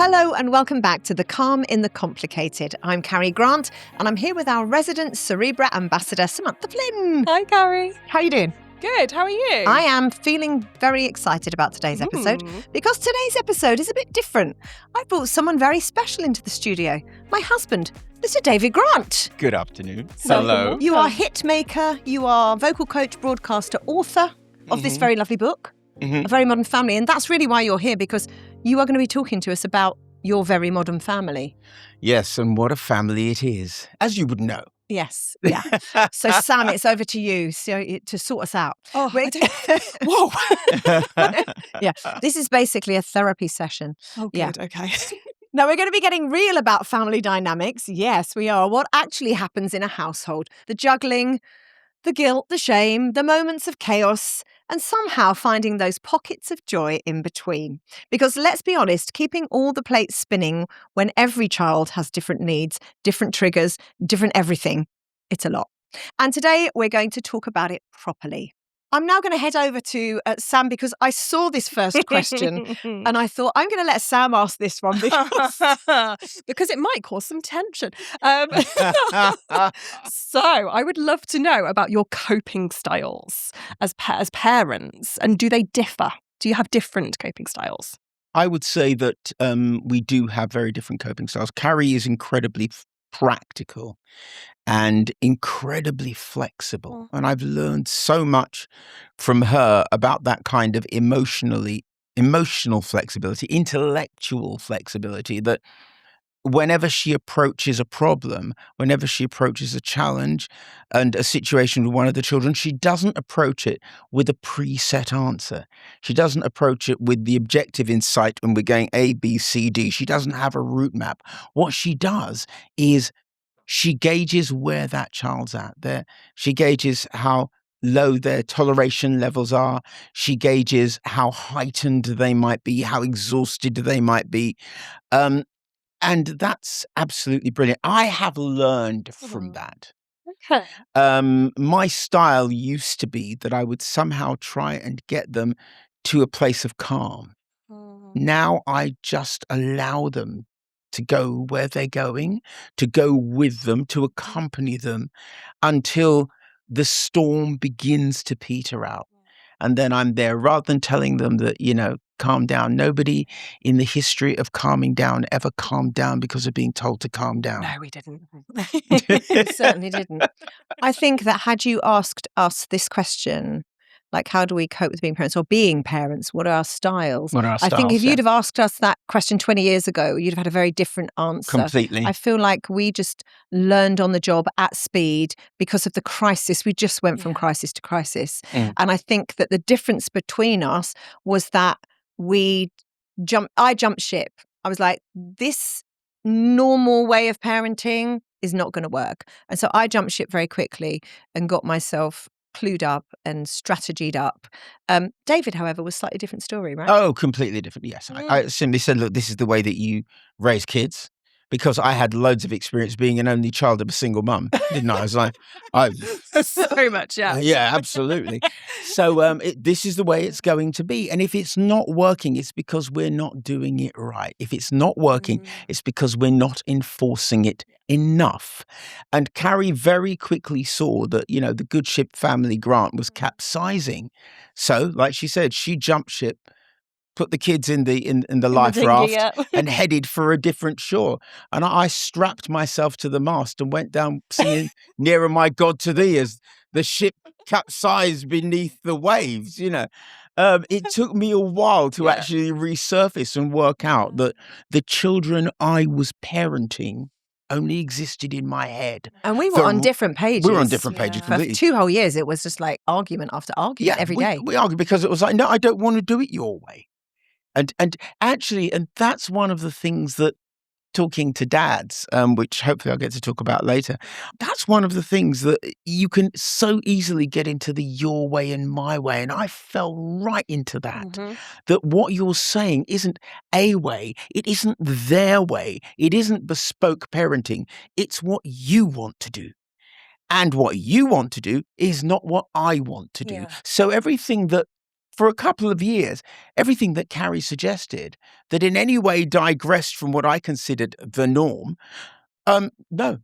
Hello and welcome back to The Calm in the Complicated. I'm Carrie Grant and I'm here with our resident Cerebra ambassador, Samantha Flynn. Hi, Carrie. How are you doing? Good. How are you? I am feeling very excited about today's episode because today's episode is a bit different. I brought someone very special into the studio, my husband, Mr. David Grant. Good afternoon. Hello. You are hit maker, you are vocal coach, broadcaster, author of this very lovely book, A Very Modern Family. And that's really why you're here, because you are going to be talking to us about your very modern family. Yes, and what a family it is, as you would know. Yes, yeah. So Sam, it's over to you to sort us out. Oh, Whoa. Yeah, this is basically a therapy session. Oh, good. Yeah. Okay. Now, we're going to be getting real about family dynamics. Yes, we are. What actually happens in a household. The juggling, the guilt, the shame, the moments of chaos, and somehow finding those pockets of joy in between. Because let's be honest, keeping all the plates spinning when every child has different needs, different triggers, different everything, it's a lot. And today we're going to talk about it properly. I'm now going to head over to Sam because I saw this first question and I thought I'm going to let Sam ask this one because it might cause some tension. So I would love to know about your coping styles as parents, and do they differ? Do you have different coping styles? I would say that we do have very different coping styles. Carrie is incredibly practical and incredibly flexible. And I've learned so much from her about that kind of emotional flexibility, intellectual flexibility, that whenever she approaches a problem, whenever she approaches a challenge and a situation with one of the children, she doesn't approach it with a preset answer. She doesn't approach it with the objective in sight when we're going A, B, C, D. She doesn't have a route map. What she does is she gauges where that child's at. She gauges how low their toleration levels are. She gauges how heightened they might be, how exhausted they might be. And that's absolutely brilliant. I have learned from that. Okay. My style used to be that I would somehow try and get them to a place of calm. Now I just allow them to go where they're going, to go with them, to accompany them until the storm begins to peter out. And then I'm there rather than telling them that, calm down. Nobody in the history of calming down ever calmed down because of being told to calm down. No, we didn't. We certainly didn't. I think that had you asked us this question, like how do we cope with being parents or being parents, what are our styles? I think if you'd have asked us that question 20 years ago, you'd have had a very different answer. Completely. I feel like we just learned on the job at speed because of the crisis. We just went from crisis to crisis. And I think that the difference between us was that I jumped ship. I was like, this normal way of parenting is not going to work. And so I jumped ship very quickly and got myself clued up and strategied up. David, however, was a slightly different story, right? Oh, completely different. Yes. I simply said, look, this is the way that you raise kids, because I had loads of experience being an only child of a single mum, didn't I? I was like, so much, yeah. Yeah, absolutely. So this is the way it's going to be. And if it's not working, it's because we're not doing it right. If it's not working, it's because we're not enforcing it enough. And Carrie very quickly saw that, the good ship family Grant was capsizing. So, like she said, she jumped ship, put the kids in the life raft and headed for a different shore. And I strapped myself to the mast and went down singing Nearer My God to Thee as the ship capsized beneath the waves. It took me a while to actually resurface and work out that the children I was parenting only existed in my head. And we were on different pages. We were on different pages completely. For 2 whole years, it was just like argument after argument every day. We argued because it was like, no, I don't want to do it your way. And actually, that's one of the things that, talking to dads, which hopefully I'll get to talk about later, that's one of the things that you can so easily get into the your way and my way. And I fell right into that, that what you're saying isn't a way, it isn't their way, it isn't bespoke parenting, it's what you want to do. And what you want to do is not what I want to do. So everything that for a couple of years, everything that Carrie suggested that in any way digressed from what I considered the norm, no,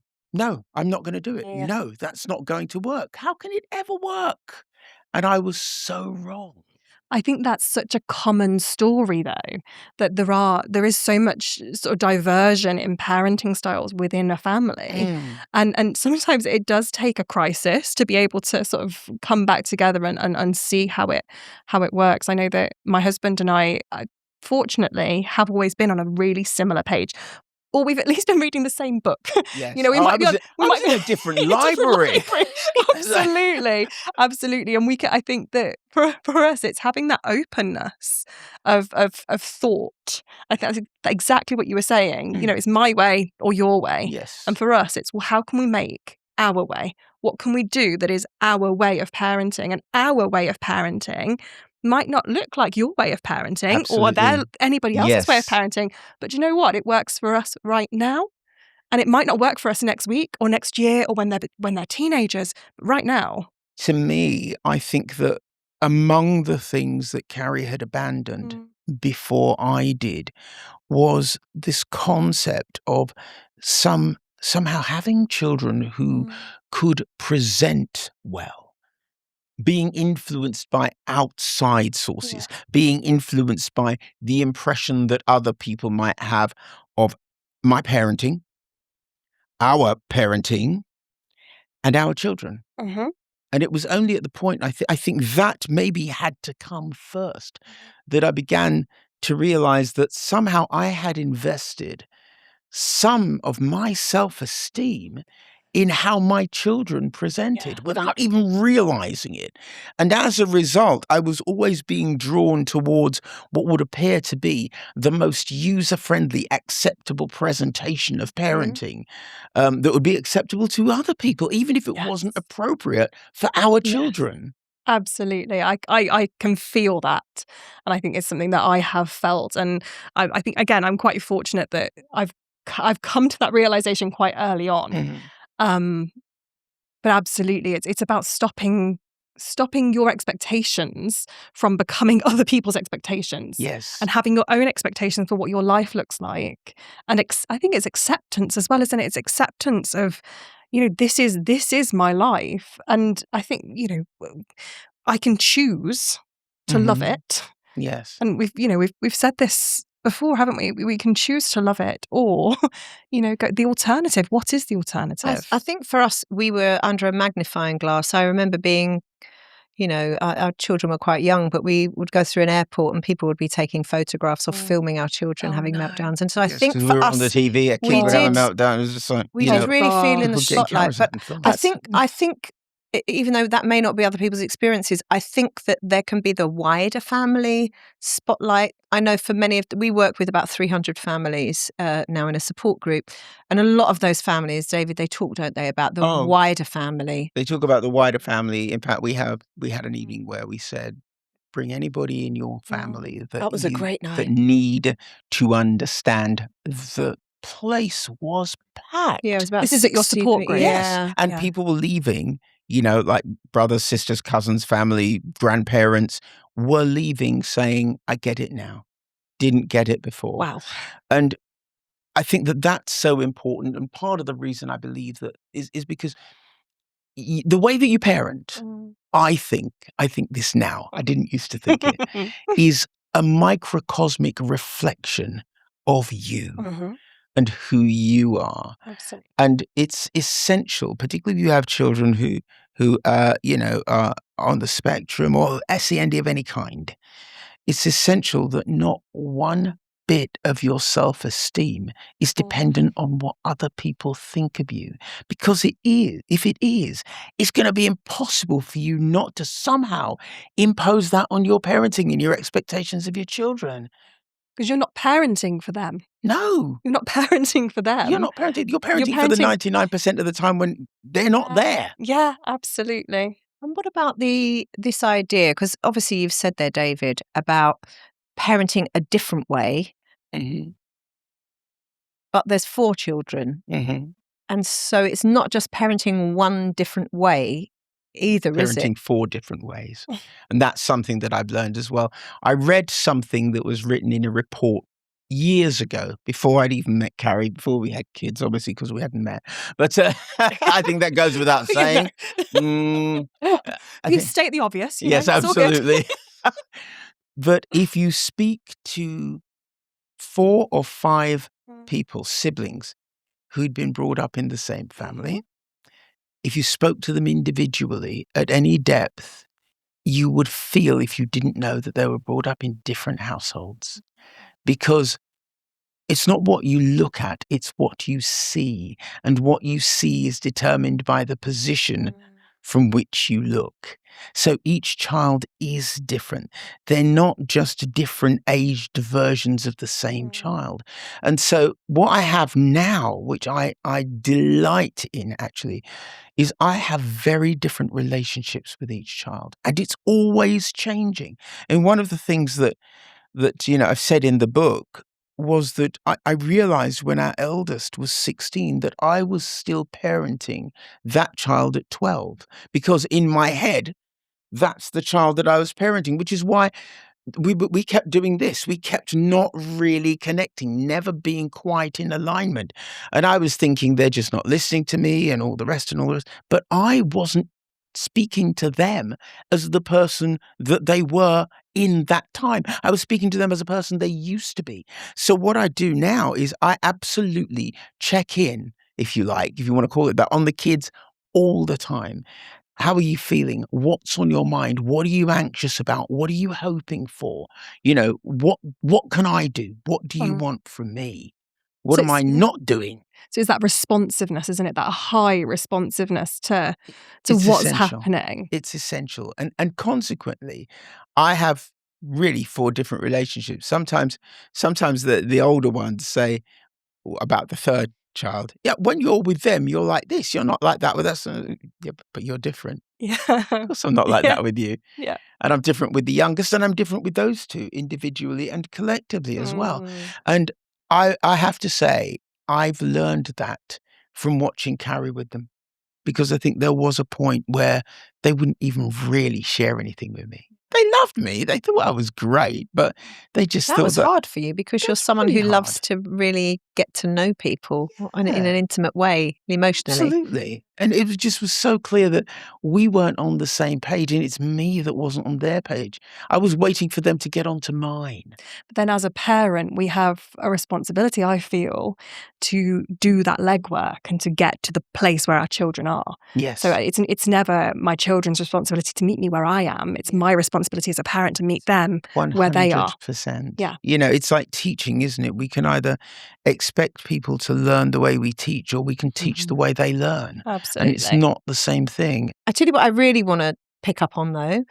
I'm not going to do it. Yeah. No, that's not going to work. How can it ever work? And I was so wrong. I think that's such a common story, though, that there is so much sort of diversion in parenting styles within a family, and sometimes it does take a crisis to be able to sort of come back together and see how it works. I know that my husband and I, fortunately, have always been on a really similar page. Or we've at least been reading the same book. Yes. You know, we might be on. We might be in a different library. Absolutely, absolutely. And I think that for us, it's having that openness of thought. I think that's exactly what you were saying. You know, it's my way or your way. Yes. And for us, it's, well, how can we make our way? What can we do that is our way of parenting? And our way of parenting might not look like your way of parenting or anybody else's way of parenting. But you know what? It works for us right now. And it might not work for us next week or next year or when they're teenagers. But right now. To me, I think that among the things that Carrie had abandoned before I did was this concept of somehow having children who could present well. Being influenced by outside sources, being influenced by the impression that other people might have of my parenting, our parenting, and our children. And it was only at the point, I think that maybe had to come first, that I began to realize that somehow I had invested some of my self-esteem in how my children presented without even realizing it. And as a result, I was always being drawn towards what would appear to be the most user-friendly, acceptable presentation of parenting that would be acceptable to other people, even if it wasn't appropriate for our children. Absolutely. I can feel that. And I think it's something that I have felt. And I think, again, I'm quite fortunate that I've come to that realization quite early on. But absolutely, it's about stopping your expectations from becoming other people's expectations. Yes. And having your own expectations for what your life looks like. And I think it's acceptance as well, isn't it? It's acceptance of, you know, this is my life. And I think, you know, I can choose to love it. Yes. And we've said this before, haven't we? We can choose to love it, or, you know, go the alternative. What is the alternative? I think for us, we were under a magnifying glass. I remember being, you know, our children were quite young, but we would go through an airport and people would be taking photographs or filming our children having meltdowns. And so I think for we were us, on the TV, a kid would have a meltdown. It was just like, we did really feel in the spotlight. But I think even though that may not be other people's experiences, I think that there can be the wider family spotlight. I know for many we work with about 300 families now in a support group. And a lot of those families, David, they talk, don't they, about the wider family. They talk about the wider family. In fact, we had an evening where we said, bring anybody in your family that was a great night. that need to understand the place was packed. Yeah, it was about this is at your support group. Yes. And people were leaving, you know, like brothers, sisters, cousins, family, grandparents were leaving saying, I get it now. Didn't get it before. Wow. And I think that that's so important. And part of the reason I believe that is because the way that you parent, I think this now, I didn't used to think it, is a microcosmic reflection of you and who you are. Absolutely. And it's essential, particularly if you have children who you know, are on the spectrum or SEND of any kind. It's essential that not one bit of your self-esteem is dependent on what other people think of you. Because if it is, it's going to be impossible for you not to somehow impose that on your parenting and your expectations of your children. Because you're not parenting for them. No. You're not parenting for them. You're not parenting. You're parenting for the 99% of the time when they're not there. Yeah, absolutely. And what about this idea? Because obviously you've said there, David, about parenting a different way. But there's 4 children. And so it's not just parenting one different way. either, is it? Parenting 4 different ways. And that's something that I've learned as well. I read something that was written in a report years ago, before I'd even met Carrie, before we had kids, obviously, because we hadn't met. But I think that goes without saying. You state the obvious. Yes, it's all good. absolutely. But if you speak to 4 or 5 people, siblings, who'd been brought up in the same family, if you spoke to them individually at any depth, you would feel, if you didn't know, that they were brought up in different households. Because it's not what you look at, it's what you see. And what you see is determined by the position from which you look. So each child is different. They're not just different aged versions of the same child. And so what I have now, which I delight in actually, is I have very different relationships with each child. And it's always changing. And one of the things that I've said in the book was that I realized when our eldest was 16 that I was still parenting that child at 12, because in my head, that's the child that I was parenting, which is why we kept doing this. We kept not really connecting, never being quite in alignment. And I was thinking they're just not listening to me and all the rest. But I wasn't speaking to them as the person that they were in that time. I was speaking to them as a person they used to be. So what I do now is I absolutely check in, if you like, if you want to call it that, on the kids all the time. How are you feeling? What's on your mind? What are you anxious about? What are you hoping for? What can I do? What do you want from me? What am I not doing? So it's that responsiveness, isn't it? That high responsiveness to It's what's essential. happening. It's essential. And consequently, I have really 4 different relationships. Sometimes the older ones say about the third child, yeah, when you're with them, you're like this. You're not like that with us. Yeah, but you're different. Yeah. Of course I'm not like that with you. Yeah. And I'm different with the youngest, and I'm different with those 2 individually and collectively as well. And I have to say, I've learned that from watching Carrie with them, because I think there was a point where they wouldn't even really share anything with me. They loved me. They thought I was great, but they just That thought was that hard for you, because you're That's someone really who loves hard. to really get to know people in Yeah. an intimate way, emotionally. Absolutely. And it was so clear that we weren't on the same page, and it's me that wasn't on their page. I was waiting for them to get onto mine. But then as a parent, we have a responsibility, I feel, to do that legwork and to get to the place where our children are. Yes. So it's never my children's responsibility to meet me where I am. It's my responsibility as a parent to meet them 100%. where they are. Yeah. It's like teaching, isn't it? We can either expect people to learn the way we teach, or we can teach the way they learn. Absolutely. And it's not the same thing. I tell you what I really want to pick up on, though,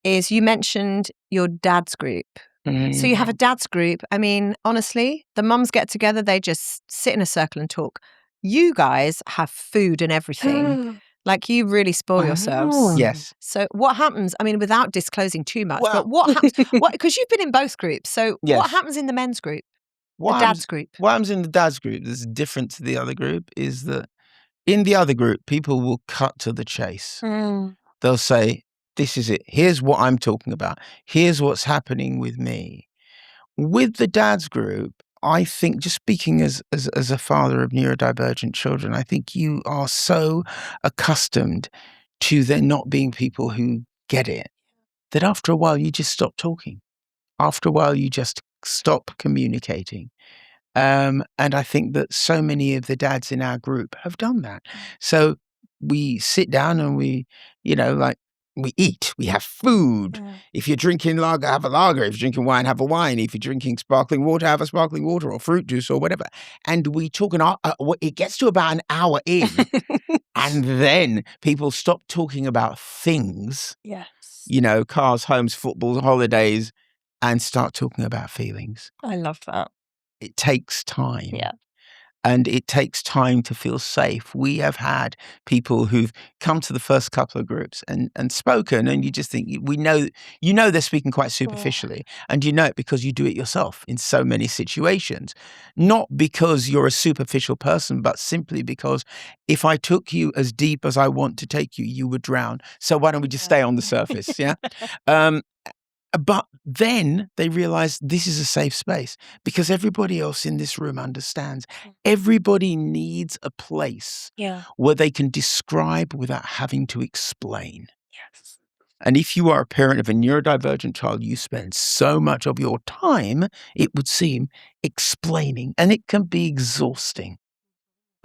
is you mentioned your dad's group. So you have a dad's group. I mean, honestly, the mums get together, they just sit in a circle and talk. You guys have food and everything. Like, you really spoil yourselves. Yes. So what happens, I mean, without disclosing too much, but what happens, because you've been in both groups. So Yes. what happens in the men's group, What the happens- dad's group? What happens in the dad's group that's different to the other group is that in the other group, people will cut to the chase. They'll say, this is it. Here's what I'm talking about. Here's what's happening with me. With the dad's group, I think, just speaking as a father of neurodivergent children, I think you are so accustomed to there not being people who get it that after a while you just stop talking. After a while you just stop communicating. And I think that so many of the dads in our group have done that. So we sit down and we eat, we have food. If you're drinking lager, have a lager. If you're drinking wine, have a wine. If you're drinking sparkling water, have a sparkling water or fruit juice or whatever. And we talk, it gets to about an hour in, and then people stop talking about things, Yes. cars, homes, football, holidays, and start talking about feelings. I love that. It takes time. Yeah. and it takes time to feel safe. We have had people who've come to the first couple of groups and spoken, and you just think, you know they're speaking quite superficially, and you know it because you do it yourself in so many situations. Not because you're a superficial person, but simply because if I took you as deep as I want to take you, you would drown. So why don't we just stay on the surface? Yeah. But then they realize this is a safe space because everybody else in this room understands. Everybody needs a place where they can describe without having to explain. Yes. And if you are a parent of a neurodivergent child, you spend so much of your time, it would seem, explaining, and it can be exhausting.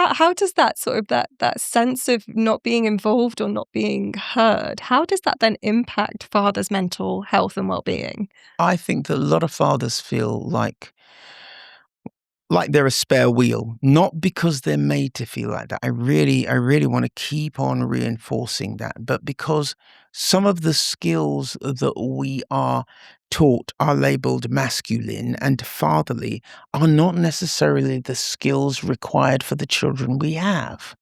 How does that sort of that sense of not being involved or not being heard, how does that then impact fathers' mental health and well-being? I think that a lot of fathers feel like they're a spare wheel, not because they're made to feel like that. I really want to keep on reinforcing that, but because some of the skills that we are taught are labeled masculine and fatherly are not necessarily the skills required for the children we have.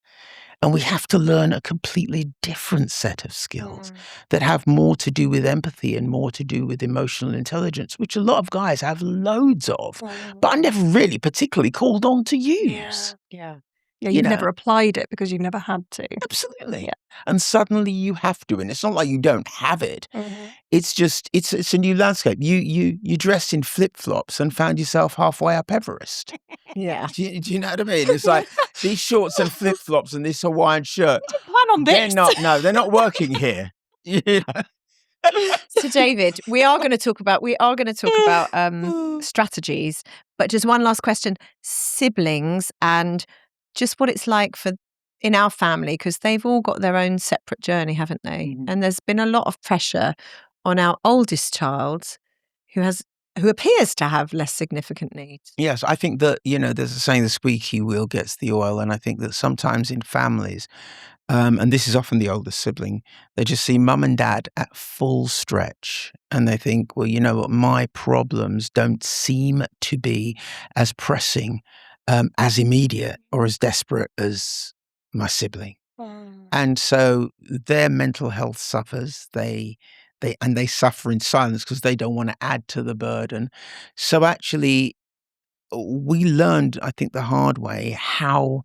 And we have to learn a completely different set of skills that have more to do with empathy and more to do with emotional intelligence, which a lot of guys have loads of, but are never really particularly called on to use. Yeah. Yeah, You you've know. never applied it because you've never had to. Absolutely. Yeah. And suddenly you have to. And it's not like you don't have it. It's just, it's a new landscape. You dressed in flip-flops and found yourself halfway up Everest. Yeah. Do you know what I mean? It's like these shorts and flip-flops and this Hawaiian shirt. I didn't plan on this. They're not working here. You know? So, David, we are going to talk about strategies, but just one last question: siblings and just what it's like in our family, because they've all got their own separate journey, haven't they? Mhm. And there's been a lot of pressure on our oldest child, who appears to have less significant needs. Yes, I think that, there's a saying, the squeaky wheel gets the oil. And I think that sometimes in families, and this is often the oldest sibling, they just see mum and dad at full stretch. And they think, well, you know what, my problems don't seem to be as pressing, as immediate or as desperate as my sibling. And so their mental health suffers. They suffer in silence because they don't want to add to the burden. So actually, we learned, I think, the hard way how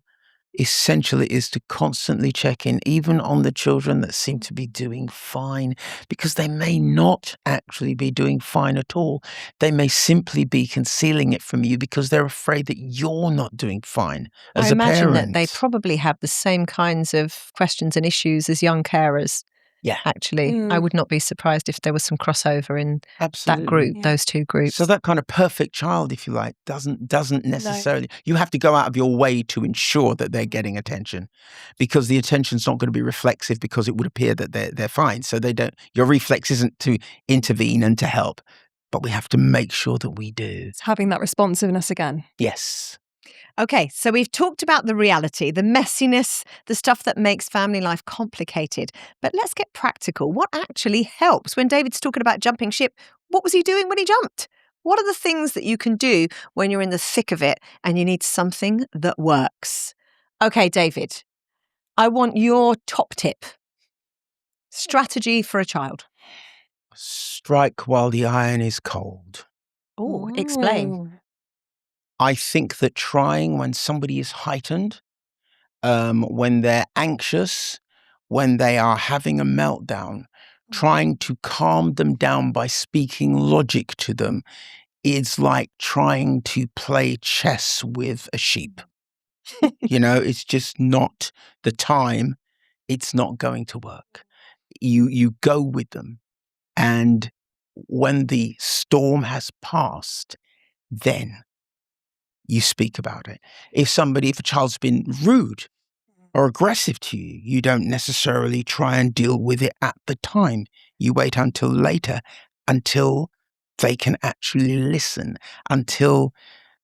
essential it is to constantly check in, even on the children that seem to be doing fine, because they may not actually be doing fine at all. They may simply be concealing it from you because they're afraid that you're not doing fine as I a imagine parent. that they probably have the same kinds of questions and issues as young carers. Yeah. Actually, I would not be surprised if there was some crossover in Absolutely. that group, Yeah. those two groups. So that kind of perfect child, if you like, doesn't necessarily. You have to go out of your way to ensure that they're getting attention, because the attention's not going to be reflexive because it would appear that they're fine. So they don't. Your reflex isn't to intervene and to help, but we have to make sure that we do. It's having that responsiveness again. Yes. Okay, so we've talked about the reality, the messiness, the stuff that makes family life complicated. But let's get practical. What actually helps? When David's talking about jumping ship, what was he doing when he jumped? What are the things that you can do when you're in the thick of it and you need something that works? Okay, David, I want your top tip. Strategy for a child. Strike while the iron is cold. Oh, explain. I think that trying when somebody is heightened, when they're anxious, when they are having a meltdown, trying to calm them down by speaking logic to them is like trying to play chess with a sheep. It's just not the time. It's not going to work. You go with them. And when the storm has passed, then you speak about it. If a child's been rude or aggressive to you, you don't necessarily try and deal with it at the time. You wait until later, until they can actually listen, until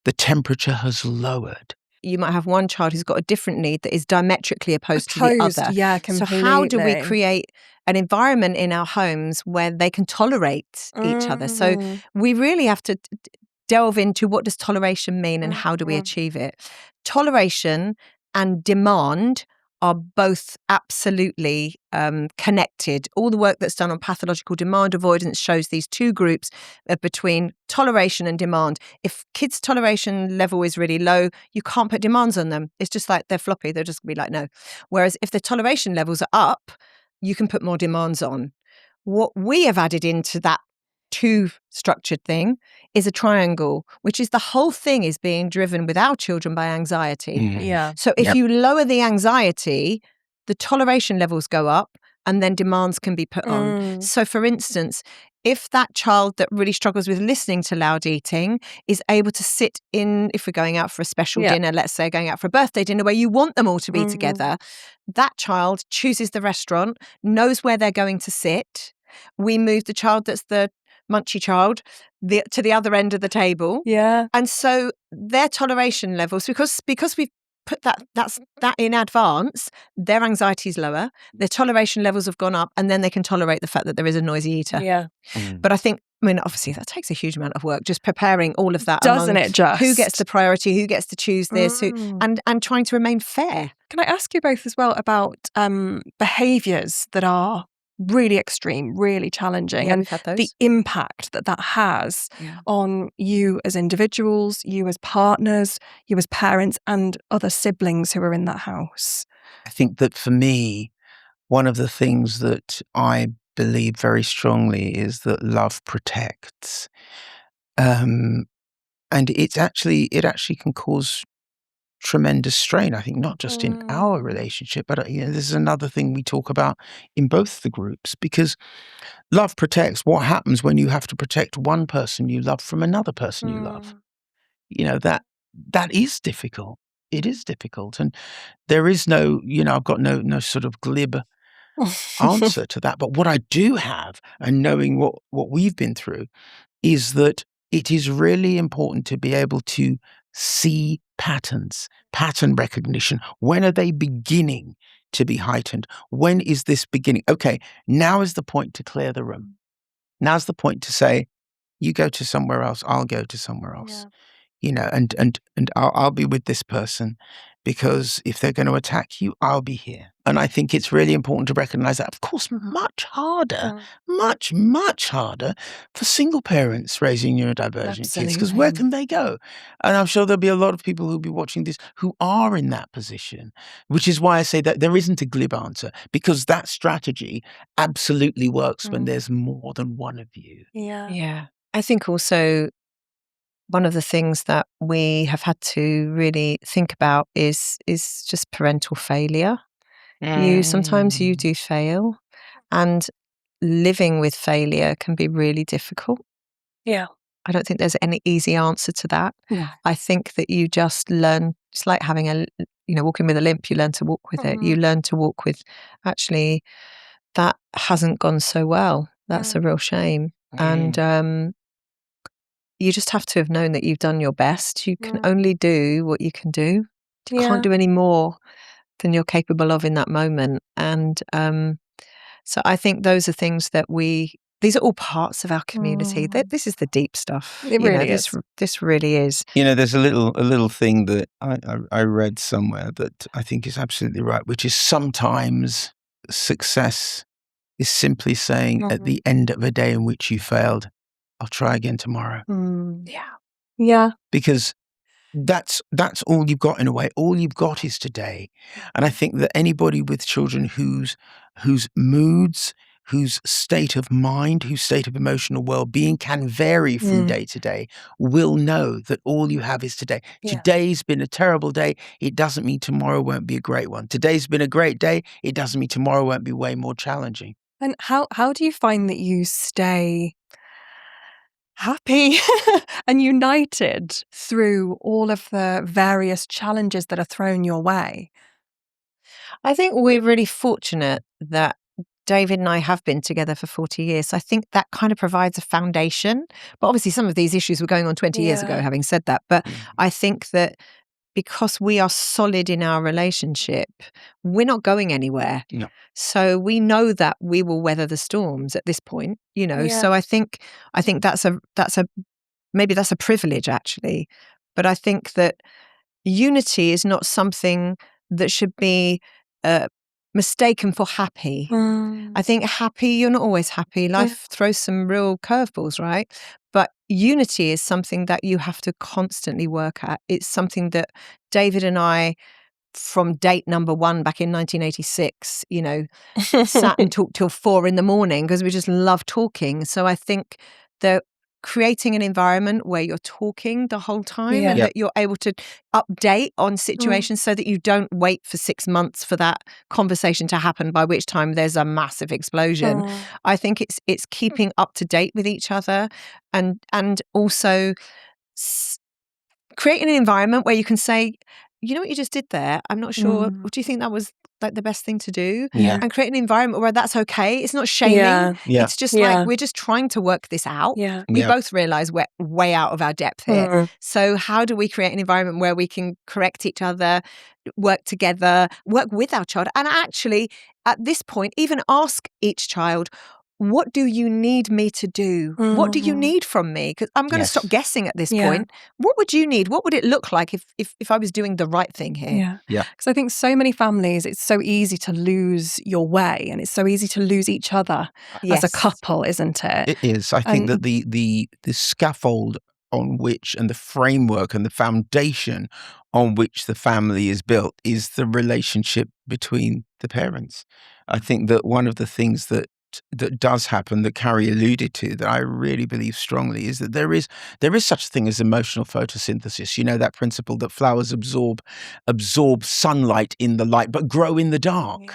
the temperature has lowered. You might have one child who's got a different need that is diametrically opposed to the other. Yeah, So completely. how do we create an environment in our homes where they can tolerate each other? So we really have to delve into what does toleration mean and how do we achieve it? toleration and demand are both absolutely connected. All the work that's done on pathological demand avoidance shows these two groups between toleration and demand. If kids' toleration level is really low, you can't put demands on them. It's just like they're floppy. They'll just be like, no. Whereas if the toleration levels are up, you can put more demands on. What we have added into that two-structured thing is a triangle, which is the whole thing is being driven with our children by anxiety. Yeah. So if you lower the anxiety, the toleration levels go up and then demands can be put on. So for instance, if that child that really struggles with listening to loud eating is able to sit in, if we're going out for a special dinner, let's say going out for a birthday dinner where you want them all to be together, that child chooses the restaurant, knows where they're going to sit. We move the child that's the munchy child to the other end of the table. Yeah. And so their toleration levels, because we've put that in advance, their anxiety is lower, their toleration levels have gone up, and then they can tolerate the fact that there is a noisy eater. Yeah. But I think, obviously that takes a huge amount of work, just preparing all of that. Doesn't it just? Who gets the priority, who gets to choose this, and trying to remain fair. Can I ask you both as well about behaviours that are really extreme, really challenging, and we've had those. the impact that has on you as individuals, you as partners, you as parents, and other siblings who are in that house? I think that for me, one of the things that I believe very strongly is that love protects. And it actually can cause tremendous strain, I think, not just in our relationship, but this is another thing we talk about in both the groups, because love protects. What happens when you have to protect one person you love from another person you love? That is difficult. It is difficult. And there is no, I've got no sort of glib answer to that. But what I do have, and knowing what we've been through, is that it is really important to be able to see patterns, pattern recognition. When are they beginning to be heightened? When is this beginning? Okay, now is the point to clear the room. Now's the point to say, you go to somewhere else, I'll go to somewhere else. And I'll be with this person, because if they're going to attack you, I'll be here. And I think it's really important to recognize that. Of course, much harder for single parents raising neurodivergent kids, because where can they go? And I'm sure there'll be a lot of people who'll be watching this who are in that position, which is why I say that there isn't a glib answer, because that strategy absolutely works when there's more than one of you. Yeah. I think also one of the things that we have had to really think about is just parental failure. Sometimes you do fail, and living with failure can be really difficult. Yeah. I don't think there's any easy answer to that. No. I think that you just learn, it's like having walking with a limp, you learn to walk with it. You learn to walk with, actually, that hasn't gone so well. That's a real shame. And you just have to have known that you've done your best. You can only do what you can do. You can't do any more than you're capable of in that moment. And so I think those are things that these are all parts of our community. This is the deep stuff. It really is. This really is. There's a little thing that I read somewhere that I think is absolutely right, which is sometimes success is simply saying at the end of a day in which you failed, I'll try again tomorrow. Yeah. Because that's all you've got in a way. All you've got is today. And I think that anybody with children whose moods, whose state of mind, whose state of emotional well-being can vary from day to day, will know that all you have is today. Yeah. Today's been a terrible day. It doesn't mean tomorrow won't be a great one. Today's been a great day. It doesn't mean tomorrow won't be way more challenging. And how do you find that you stay happy and united through all of the various challenges that are thrown your way? I think we're really fortunate that David and I have been together for 40 years. I think that kind of provides a foundation. But obviously some of these issues were going on 20 years ago, having said that. But I think that because we are solid in our relationship, we're not going anywhere. No. So we know that we will weather the storms at this point, So I think maybe that's a privilege, actually. But I think that unity is not something that should be mistaken for happy. I think happy, you're not always happy. Life throws some real curveballs, right? But unity is something that you have to constantly work at. It's something that David and I, from date number 1 back in 1986, sat and talked till 4 a.m. because we just love talking. So I think that creating an environment where you're talking the whole time and that you're able to update on situations so that you don't wait for 6 months for that conversation to happen, by which time there's a massive explosion. I think it's keeping up to date with each other and also creating an environment where you can say, you know what you just did there? I'm not sure. Do you think that was like the best thing to do? And create an environment where that's okay. It's not shaming. It's just like, we're just trying to work this out. We both realize we're way out of our depth here. So how do we create an environment where we can correct each other, work together, work with our child, and actually at this point even ask each child, what do you need me to do? What do you need from me? Because I'm going to stop guessing at this point. What would you need? What would it look like if I was doing the right thing here? Yeah. Because I think so many families, it's so easy to lose your way, and it's so easy to lose each other as a couple, isn't it? It is. I think that the scaffold on which, and the framework and the foundation on which the family is built is the relationship between the parents. I think that one of the things that does happen, that Carrie alluded to, that I really believe strongly, is that there is such a thing as emotional photosynthesis. You know, that principle that flowers absorb sunlight in the light but grow in the dark.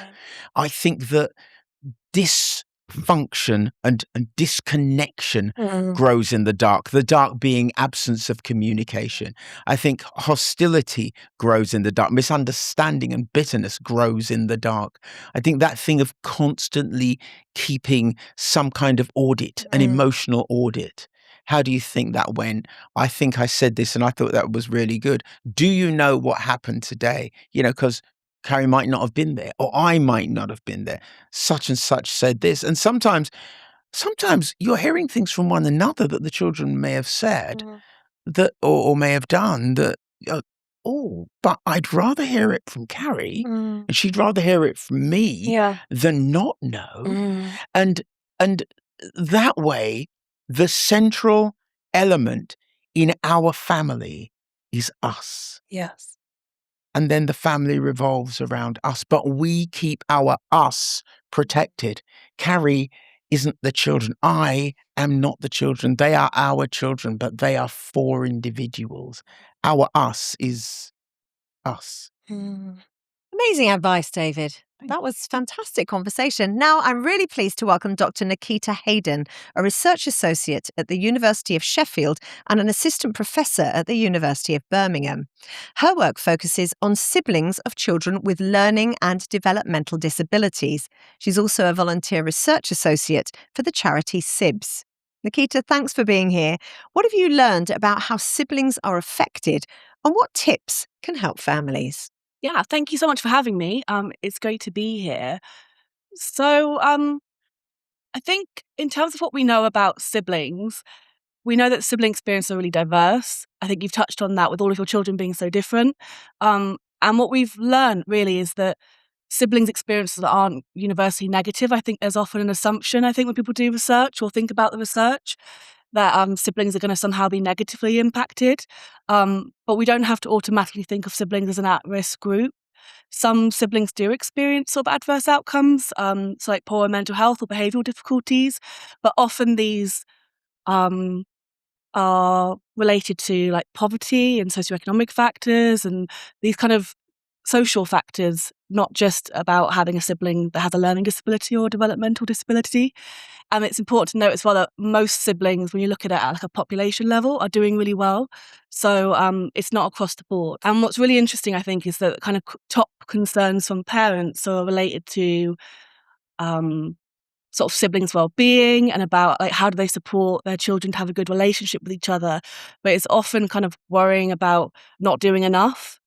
I think that dysfunction and disconnection grows in the dark being absence of communication. I think hostility grows in the dark. Misunderstanding and bitterness grows in the dark. I think that thing of constantly keeping some kind of audit, an emotional audit. How do you think that went? I think I said this and I thought that was really good. Do you know what happened today? Because Carrie might not have been there, or I might not have been there. Such and such said this. And sometimes you're hearing things from one another that the children may have said that, or may have done that, but I'd rather hear it from Carrie and she'd rather hear it from me than not know. And that way, the central element in our family is us. Yes. And then the family revolves around us, but we keep our us protected. Carrie isn't the children. I am not the children. They are our children, but they are 4 individuals. Our us is us. Amazing advice, David. That was fantastic conversation. Now, I'm really pleased to welcome Dr. Nikita Hayden, a research associate at the University of Sheffield and an assistant professor at the University of Birmingham. Her work focuses on siblings of children with learning and developmental disabilities. She's also a volunteer research associate for the charity SIBS. Nikita, thanks for being here. What have you learned about how siblings are affected, and what tips can help families? Yeah, thank you so much for having me. It's great to be here. So, I think in terms of what we know about siblings, we know that sibling experiences are really diverse. I think you've touched on that with all of your children being so different. And what we've learned really is that siblings' experiences aren't universally negative. I think there's often an assumption, when people do research or think about the research, that siblings are going to somehow be negatively impacted. But we don't have to automatically think of siblings as an at-risk group. Some siblings do experience sort of adverse outcomes, so like poor mental health or behavioural difficulties, but often these are related to like poverty and socioeconomic factors and these kind of social factors, not just about having a sibling that has a learning disability or developmental disability. And it's important to note as well that most siblings, when you look at it at like a population level, are doing really well. So it's not across the board. And what's really interesting, I think, is that kind of top concerns from parents are related to sort of siblings' well-being and about like how do they support their children to have a good relationship with each other. But it's often kind of worrying about not doing enough.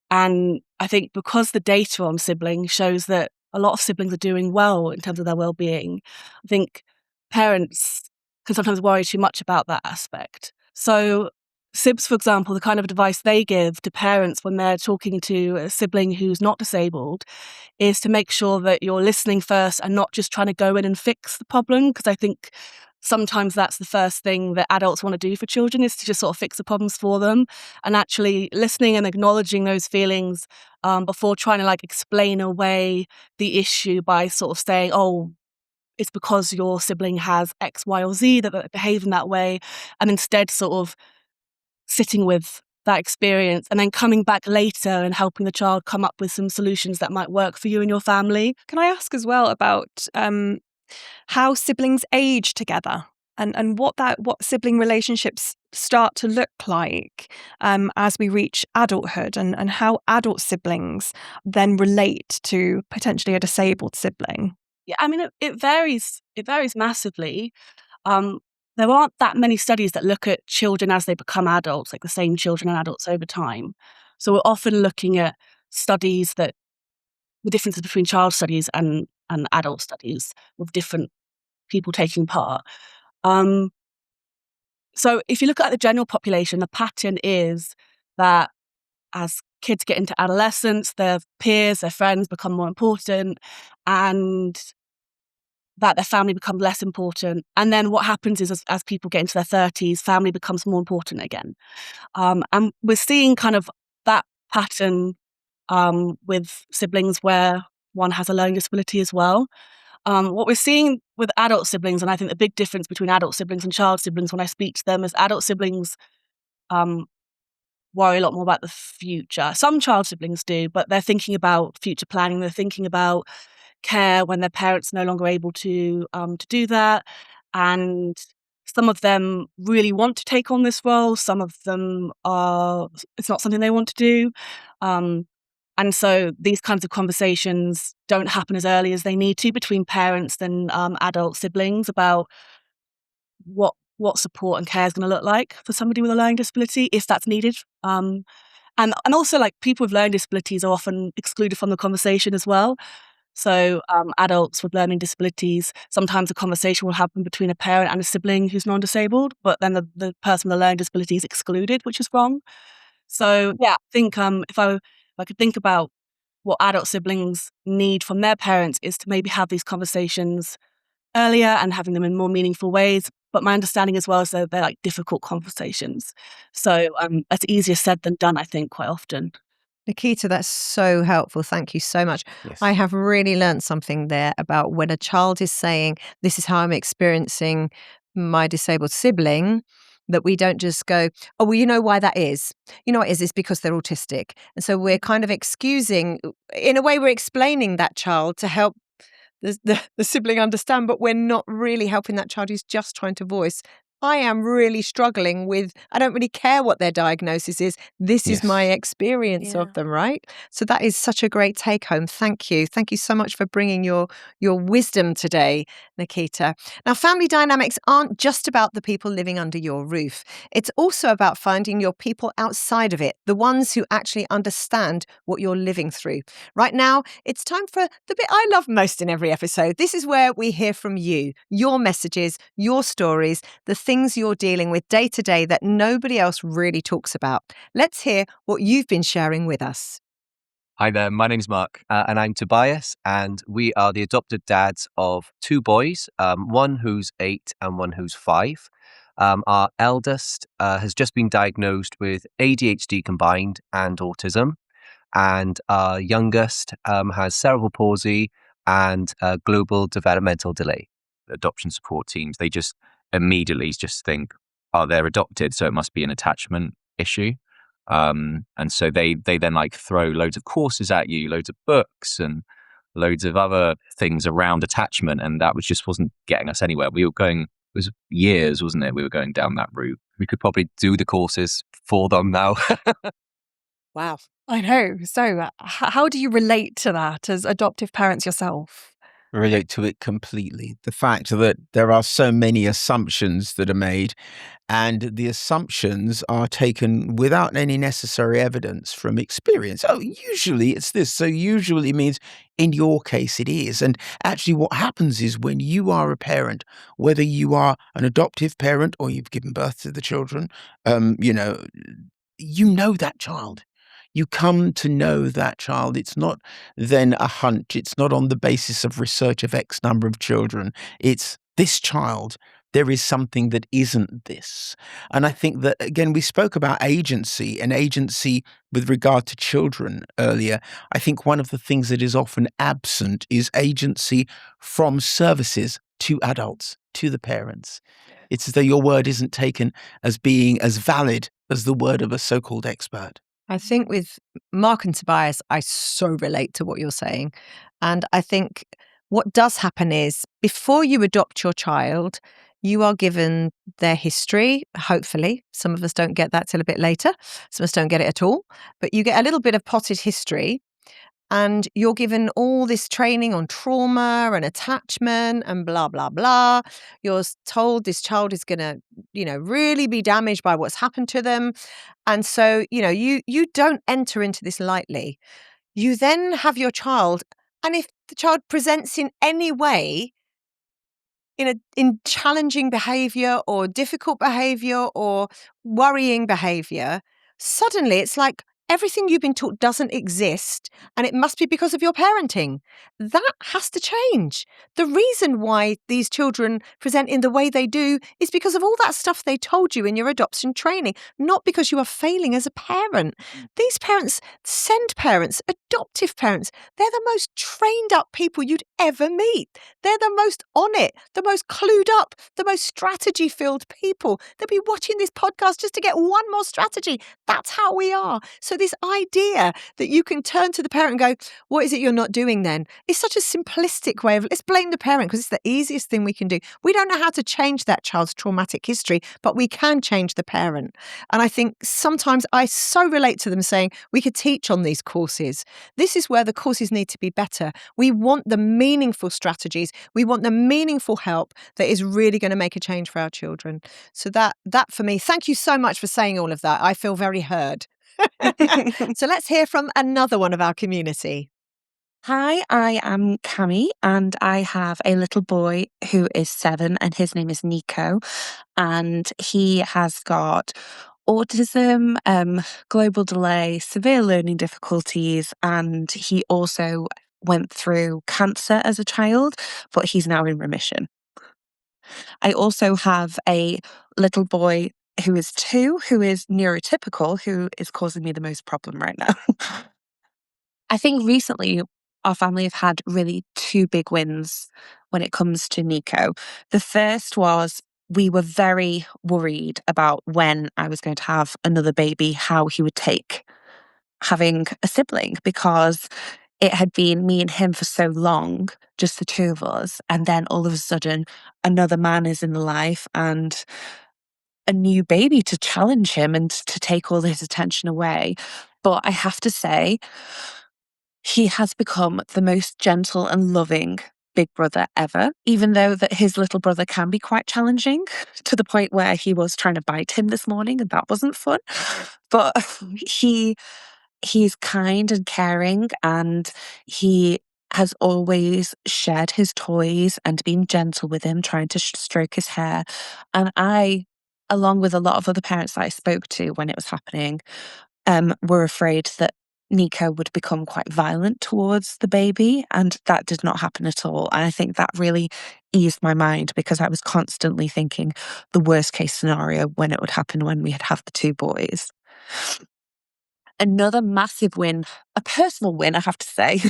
And I think because the data on siblings shows that a lot of siblings are doing well in terms of their well-being, I think parents can sometimes worry too much about that aspect. So SIBS, for example, the kind of advice they give to parents when they're talking to a sibling who's not disabled is to make sure that you're listening first and not just trying to go in and fix the problem. Because I think sometimes that's the first thing that adults want to do for children, is to just sort of fix the problems for them, and actually listening and acknowledging those feelings before trying to like explain away the issue by sort of saying, oh, it's because your sibling has X, Y, or Z that they behave in that way, and instead sort of sitting with that experience and then coming back later and helping the child come up with some solutions that might work for you and your family. Can I ask as well about how siblings age together and what sibling relationships start to look like as we reach adulthood, and how adult siblings then relate to potentially a disabled sibling? Yeah, I mean, it varies. It varies massively. There aren't that many studies that look at children as they become adults, like the same children and adults over time. So we're often looking at studies that the differences between child studies and adult studies with different people taking part. So if you look at the general population, the pattern is that as kids get into adolescence, their peers, their friends become more important, and that their family becomes less important. And then what happens is as people get into their 30s, family becomes more important again. And we're seeing kind of that pattern with siblings where one has a learning disability as well. What we're seeing with adult siblings, and I think the big difference between adult siblings and child siblings when I speak to them, is adult siblings worry a lot more about the future. Some child siblings do, but they're thinking about future planning. They're thinking about care when their parents are no longer able to do that. And some of them really want to take on this role. Some of them it's not something they want to do. And so these kinds of conversations don't happen as early as they need to between parents and adult siblings about what support and care is going to look like for somebody with a learning disability, if that's needed. And also, like, people with learning disabilities are often excluded from the conversation as well. So adults with learning disabilities, sometimes a conversation will happen between a parent and a sibling who's non-disabled, but then the person with a learning disability is excluded, which is wrong. So yeah, I think if I could think about what adult siblings need from their parents, is to maybe have these conversations earlier and having them in more meaningful ways. But my understanding as well is that they're like difficult conversations. So it's easier said than done, I think, quite often. Nikita, that's so helpful. Thank you so much. Yes. I have really learned something there about when a child is saying, this is how I'm experiencing my disabled sibling, that we don't just go, oh, well, you know why that is? You know what it is? It's because they're autistic. And so we're kind of excusing, in a way, we're explaining that child to help the sibling understand, but we're not really helping that child who's just trying to voice, I am really struggling with, I don't really care what their diagnosis is. This is my Yes. experience of them, right? So that is such a great take home. Thank you. Thank you so much for bringing your wisdom today, Nikita. Now, family dynamics aren't just about the people living under your roof. It's also about finding your people outside of it, the ones who actually understand what you're living through. Right now, it's time for the bit I love most in every episode. This is where we hear from you, your messages, your stories, the things you're dealing with day to day that nobody else really talks about. Let's hear what you've been sharing with us. Hi there, my name's Mark, and I'm Tobias, and we are the adopted dads of two boys, one who's 8 and one who's 5. Our eldest has just been diagnosed with ADHD combined and autism, and our youngest has cerebral palsy and global developmental delay. Adoption support teams, they just immediately just think, oh, they're adopted, so it must be an attachment issue. And so they then like throw loads of courses at you, loads of books and loads of other things around attachment, and that wasn't getting us anywhere. We were going, it was years, wasn't it? We were going down that route. We could probably do the courses for them now. Wow. I know. So how do you relate to that as adoptive parents yourself? relate to it completely. The fact that there are so many assumptions that are made, and the assumptions are taken without any necessary evidence from experience. Oh, usually it's this. So usually means in your case it is. And actually what happens is when you are a parent, whether you are an adoptive parent or you've given birth to the children, you know that child. You come to know that child. It's not then a hunch. It's not on the basis of research of X number of children. It's this child. There is something that isn't this. And I think that, again, we spoke about agency and agency with regard to children earlier. I think one of the things that is often absent is agency from services to adults, to the parents. It's as though your word isn't taken as being as valid as the word of a so-called expert. I think with Mark and Tobias, I so relate to what you're saying. And I think what does happen is before you adopt your child, you are given their history, hopefully. Some of us don't get that till a bit later. Some of us don't get it at all. But you get a little bit of potted history. And you're given all this training on trauma and attachment and blah, blah, blah. You're told this child is going to, really be damaged by what's happened to them. And so, you don't enter into this lightly. You then have your child. And if the child presents in any way in challenging behavior or difficult behavior or worrying behavior, suddenly it's like everything you've been taught doesn't exist and it must be because of your parenting. That has to change. The reason why these children present in the way they do is because of all that stuff they told you in your adoption training, not because you are failing as a parent. These parents, send parents, adoptive parents, they're the most trained up people you'd ever meet. They're the most on it, the most clued up, the most strategy filled people. They'll be watching this podcast just to get one more strategy. That's how we are. So this idea that you can turn to the parent and go, what is it you're not doing then? Is such a simplistic way of, let's blame the parent because it's the easiest thing we can do. We don't know how to change that child's traumatic history, but we can change the parent. And I think sometimes I so relate to them saying we could teach on these courses. This is where the courses need to be better. We want the meaningful strategies. We want the meaningful help that is really going to make a change for our children. So that for me, thank you so much for saying all of that. I feel very heard. So let's hear from another one of our community. Hi, I am Cami and I have a little boy who is 7 and his name is Nico, and he has got autism, global delay, severe learning difficulties, and he also went through cancer as a child, but he's now in remission. I also have a little boy who is 2, who is neurotypical, who is causing me the most problem right now. I think recently our family have had really 2 big wins when it comes to Nico. The first was we were very worried about when I was going to have another baby, how he would take having a sibling, because it had been me and him for so long, just the 2 of us. And then all of a sudden, another man is in the life and a new baby to challenge him and to take all his attention away. But I have to say, he has become the most gentle and loving big brother ever, even though that his little brother can be quite challenging, to the point where he was trying to bite him this morning and that wasn't fun. But he's kind and caring, and he has always shared his toys and been gentle with him, trying to stroke his hair. And I, along with a lot of other parents that I spoke to when it was happening, were afraid that Nico would become quite violent towards the baby, and that did not happen at all. And I think that really eased my mind, because I was constantly thinking the worst case scenario when it would happen when we had have the 2 boys. Another massive win, a personal win, I have to say,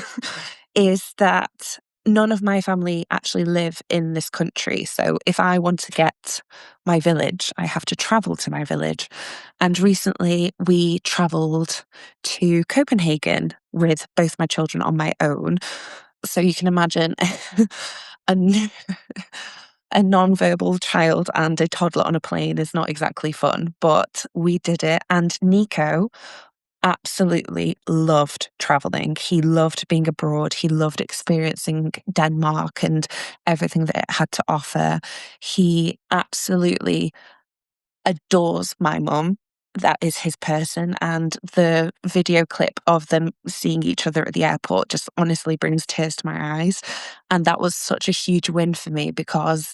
is that none of my family actually live in this country. So if I want to get my village, I have to travel to my village. And recently we travelled to Copenhagen with both my children on my own. So you can imagine a non-verbal child and a toddler on a plane is not exactly fun, but we did it. And Nico absolutely loved traveling. He loved being abroad. He loved experiencing Denmark and everything that it had to offer. He absolutely adores my mum. That is his person. And the video clip of them seeing each other at the airport just honestly brings tears to my eyes. And that was such a huge win for me, because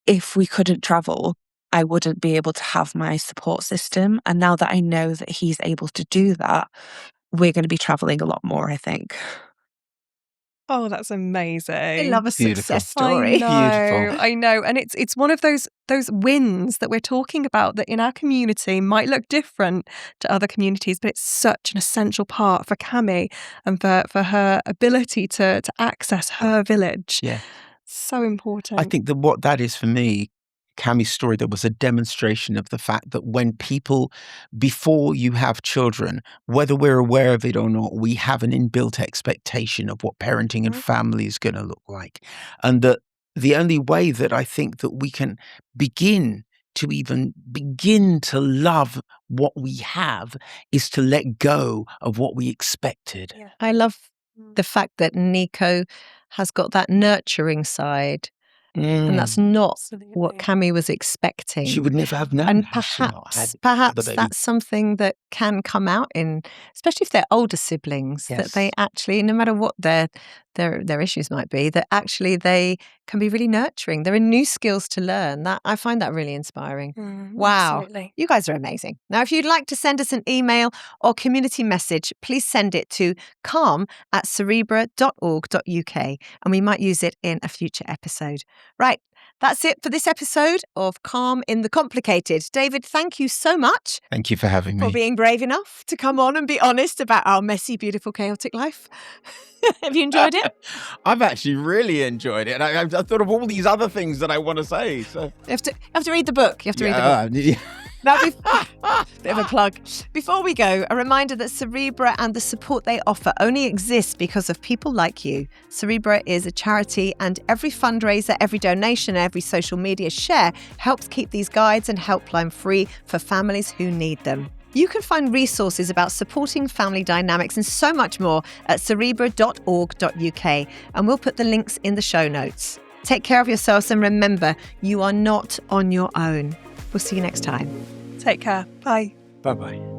if we couldn't travel, I wouldn't be able to have my support system. And now that I know that he's able to do that, we're going to be traveling a lot more, I think. Oh, that's amazing. I love a Beautiful. success story. I know. And it's one of those wins that we're talking about that in our community might look different to other communities, but it's such an essential part for Cami and for her ability to access her village. Yeah. So important. I think that what that is for me, Cammie's story, there was a demonstration of the fact that when people, before you have children, whether we're aware of it or not, we have an inbuilt expectation of what parenting and family is going to look like. And that the only way that I think that we can begin to love what we have is to let go of what we expected. Yeah. I love the fact that Nico has got that nurturing side. And that's not what Cami was expecting. She would never have known. And had she not had perhaps the baby. that's something that can come out in, especially if they're older siblings, that Yes. they actually, no matter what their issues might be, that actually they can be really nurturing. There are new skills to learn. That I find that really inspiring. Wow. Absolutely. You guys are amazing. Now, if you'd like to send us an email or community message, please send it to calm@cerebra.org.uk and we might use it in a future episode. Right. That's it for this episode of Calm in the Complicated. David, thank you so much Thank you for having me. for being brave enough to come on and be honest about our messy, beautiful, chaotic life. Have you enjoyed it? I've actually really enjoyed it. I thought of all these other things that I want to say. So. You have to read the book. You have to read the book. Yeah. Now, bit of a plug. Before we go, a reminder that Cerebra and the support they offer only exists because of people like you. Cerebra is a charity, and every fundraiser, every donation, every social media share helps keep these guides and helpline free for families who need them. You can find resources about supporting family dynamics and so much more at cerebra.org.uk, and we'll put the links in the show notes. Take care of yourselves and remember, you are not on your own. We'll see you next time. Take care. Bye. Bye-bye.